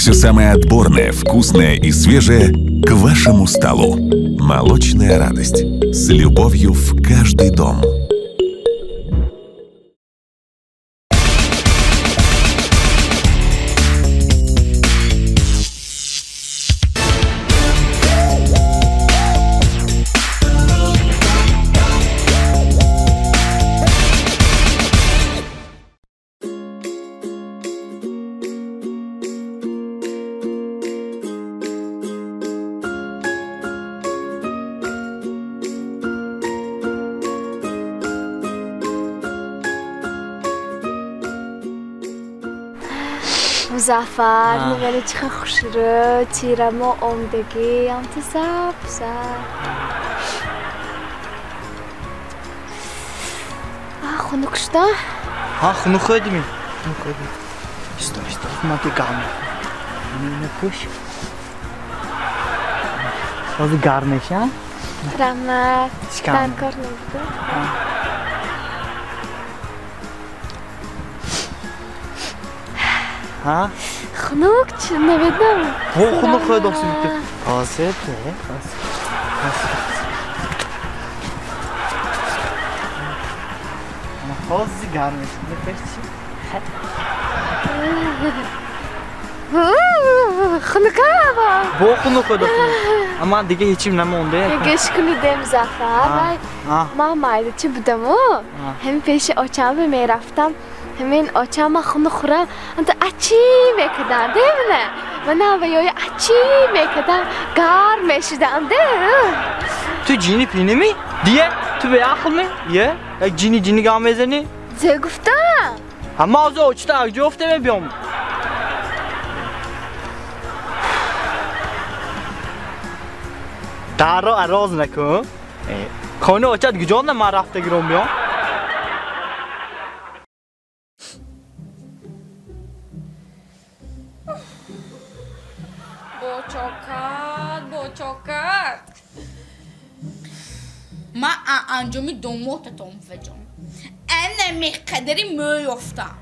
Все самое отборное, вкусное и свежее к вашему столу. Молочная радость. С любовью в каждый дом. مزعفر نمی‌دونی چقدر خوش رو تیرم و عمدگی انتصاب خونو کشتا؟ ها خونو خودی می ایستا ما که گرمه اینه پوش بازی گرمش ها؟ رحمت دن کار نبوده ها؟ خنوک چی نبیدم خونو خود داشتی بیده آسه خواهی گرمش نفرشی خنوکه با خونو خود داشتی اما دیگه هیچیم نمونده گش کنیدم زفر ما مایده چی بودم همین پیش آچم می رفتم همین آچم خونو خورم انت اچی میکردم دیونه من اویای اچی میکردم گرم شدم تو جینی پینی می؟ دیه؟ تو به عقل می؟ یه؟ یک جینی گام بزنی؟ زه گفتم اما از اوچتا اگه افته می بیام در رو اراز نکن خانه اوچت گجان ما رفته گرم بیام بوچوکات ما انجامی دوموتتون فجام انه میقدری میفتم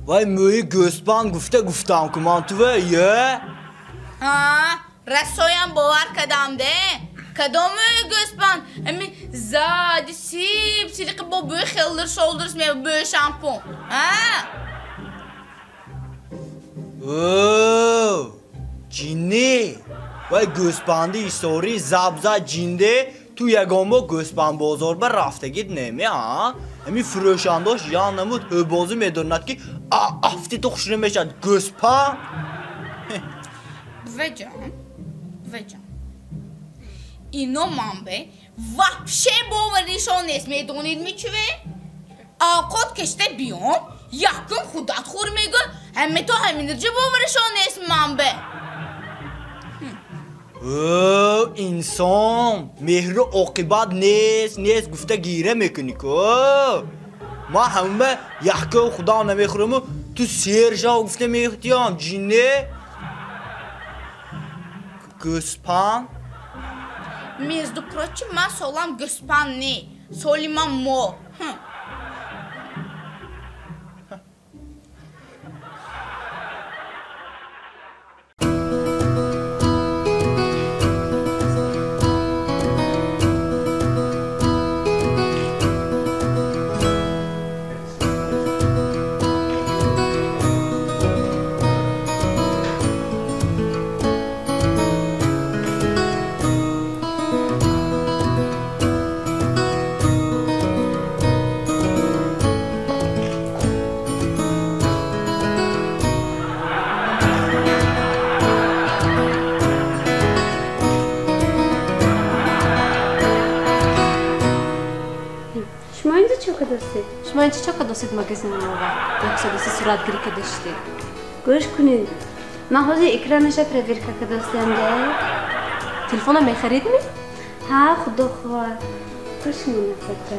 وای موی گوسپان گفتم که من توه یه ها رسویم باور کدام ده کدام موی گوسپان امی زادی سیلی که با بوی خیلدر شولدرس می بوی شامپون ها جینی وای گوسپاندی ایستوری زبزا جینده تو یگامو گوسپان بازار بر رفتگید نمی ها امی فروشانداش یا نمود بازی میدوند که افتی تو خوش نمیشد گوسپان وجام اینو منبه وحشه باوریشان نیست میدونید میچوه آقاد کشته بیام یکم خودت خور میگه همه تو همین درجه باورشان نیست منبه انسان مهر عاقبت نیست گفته گیره میکنی که ما همه یکم خدا نمیخورم تو سیرجا گفته میختیم جینه گوسپان между прочим ما سولم گوسپان نی سولیم مو شما اینجا چه داشتید مگزین نوبه؟ یکسا دستی صورتگیری که داشتی؟ گوش کنید من حوضی اکرانش پرویرکا که داشتیم ده تلفون می خریدی؟ ها خدا خواه گوش منفته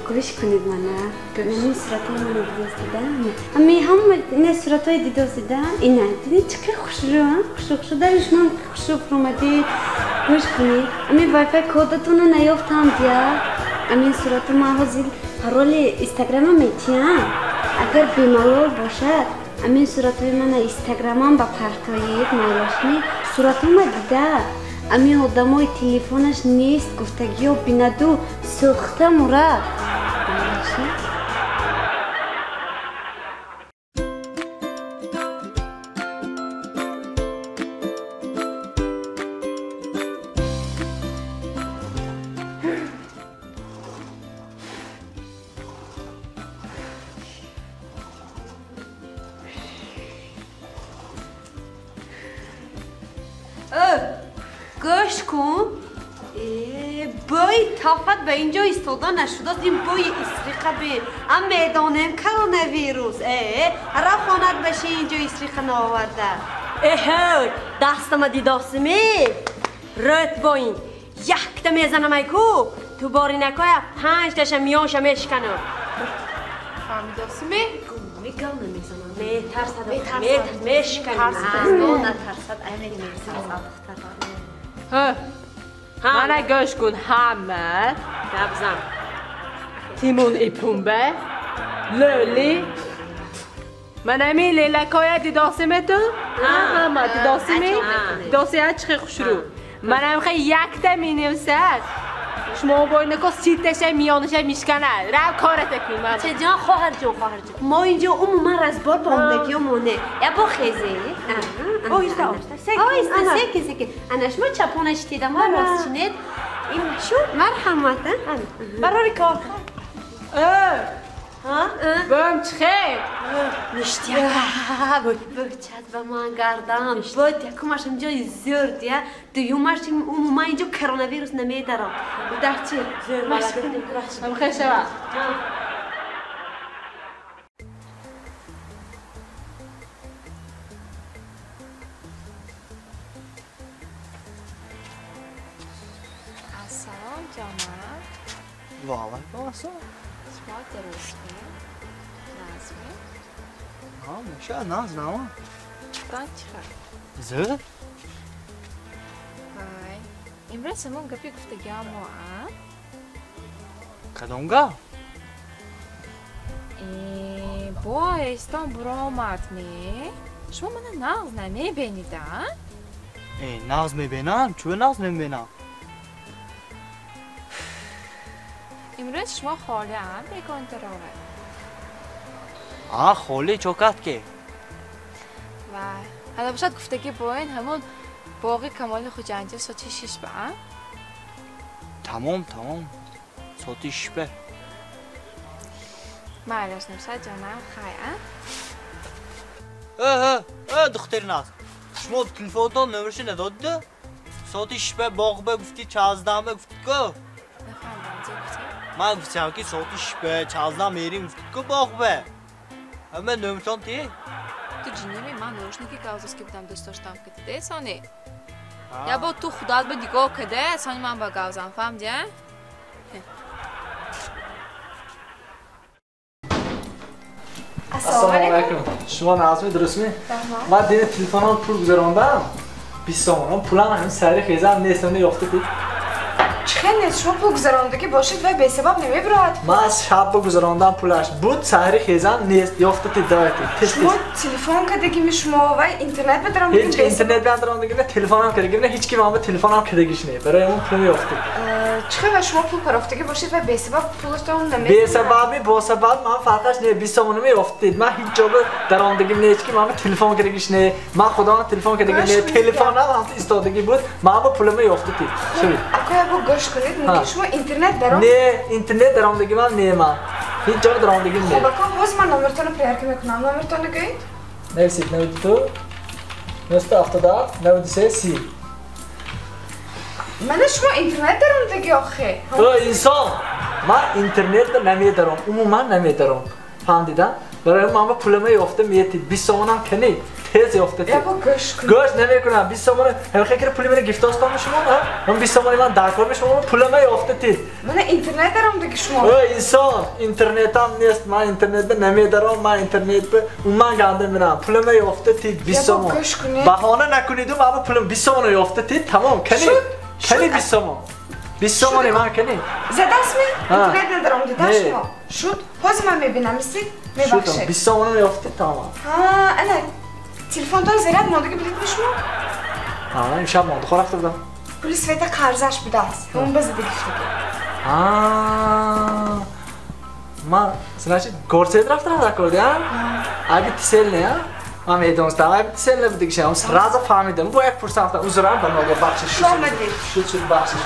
گوش کنید منه من صورتای منو دیدستیدم امی هم این صورتای دیدستیدم اینه دیدید چقدر خوش رو خوش درش من خوش رو پرومدی گوش کنید امی وای فای کودتون رو نیافتم دیا امی صورت ما حوضی پرول اینستاگرام میتیم اگر بیمار باشد همین صورتای من اینستاگرامم با پرتایید مایلاشنی صورتام دیده همین آدمای تلفنش نیست گفتگی و بیندو سوخته مرا گوش کن بای تافت به اینجا ایستاده نشده این بای اسریقه به ام میدانم کرونا ویروس را خواند بشه اینجا اسریقه ناورده دستم دیداسمی رد با این یک تا میزنم ایکو تو باری نکای 5 تاشم میانشم میشکنم فهمیداسمی؟ میگم نمیزنم میترسد میشکنم نترسد ایلی میترسد منه گوش کن همه نبزم تیمون ایپونبه لیلی من امی لیلکای دیداسمه تو؟ همه دیداسمی؟ دیداسی ها چخی خوش رو من هم خیلی یک تا می نویسد شما باید نکو 30 تشه میانشه میشکنه رو کارت کنی من چه جان خواهر جان ما اینجا عموما رزبار باندگی مونه یا با خیزه آیسته سکه انش ما چپانش تیدم ها راست شنید این شو مرحمت برای کار بام چخیر نشتی بچت به من گردم بود یکمش اینجا زرد یا دویومش عموما اینجا کرونا ویروس نمیدارم در چی؟ هم خیلی شما سلام جانم وعلیکم السلام شما درسته؟ نازمی؟ میشه ناز نما دان چخر؟ زد؟ های امروز همون گپی گفتگی هم کدومگاه؟ با استانبول آمد می شما من ناز نمیبینیدن؟ ناز میبینم؟ چوه ناز نمیبینم؟ امروز شما خاله هم بیگان دراوه خاله چوکت که و حالا باشد گفتگی با این همون باقی کمال خوجنجه ساتی 6 به تمام ساتی 6 به معلش نمسد جانم خیلی دختر ناز شما تلفنتان نمرش نداده؟ ساتی 6 به باقی به گفتی 14 به گفتی که؟ نفهمیدم چه گفتی؟ من گفتم که ساتی 6 به 14 میریم گفتی که باقی به همه نمرتان تی؟ تو جنیمی من روشنی که گازوس که بودم دوست داشتم که دیده سانی یا با تو خودت به دیگاه کده سانی من با گازم فهمدی؟ السلام علیکم شما نازمی درست می؟ من دین تلفنم پول گذراندم 20 تومن پولم همین سری خیزم نیستم یافته دید خیلی نیست شما پول گذراندگی باشید و به سبب نمیبرد من از شب گذراندم پولش بود سری خیزم نیست یافته دید دایتی شما تلفن کردگی شما و اینترنت بدارم هیچ اینترنت بدارم دیگه نه تلفنم کردگی نه هیچ کی من به تلفنم کردگیش نه برای اون پول یافته چخه شما پول پرافتگی باشید و به سبب پولتون نمیبرد به سبب با سبب من فرقش نه 20 تومن میافتید من هیچ جا درآمدگی نه هیچ کی من به تلفن کردگیش نه من خدا تلفن کردگی نه تلفنم هم ایستادگی بود من با پول میافتید چی اگه گوش کنید میگه شما اینترنت دارم نه اینترنت درآمدگی من نه من هیچ جا درآمدگی نه خب اگه باز من نمرتون پریر که میکنم نمرتون گید نویسید 92 970 93 30 من شما اینترنت دارم دیگه آخه انسان من اینترنت نمیدارم عموما نمیدارم فهمیدن برای من پولم یافته میتید 20 تومنم کنی تیز یافته یا با گوش کن گوش نمیکنم 20 تومن هم خیلی پولی من گیفت داشتم شما من 20 تومن من درکار شما پولم یافته تید من اینترنت دارم دیگه شما انسان اینترنتم نیست من اینترنت نمیدارم من اینترنت به من گنده میرم پولم یافته تید 20 تومن بهانه نکنید من پولم 20 تومن یافته تید تمام کنی 20 تومن 20 سومانی من کنی زدست می؟ اینترنت ندارم دیدن شما شد بازی من میبینم میسی میبخشه 20 سومانی میافتی تمام انا تلفن تو زیرت مانده که بلیت بشما امشب مانده خور رفته بودم پلیس فیتا قرضش بوده است اون بزده گفته ما سناچی گورسید رفتم در کردی ها؟ اگه تیسل نه من میدونستم اگه تیسل نبوده که شما رازا فهمیدم با یک فرصت افتم اوزرم به نوگه بخشش شما مدید شد بخشش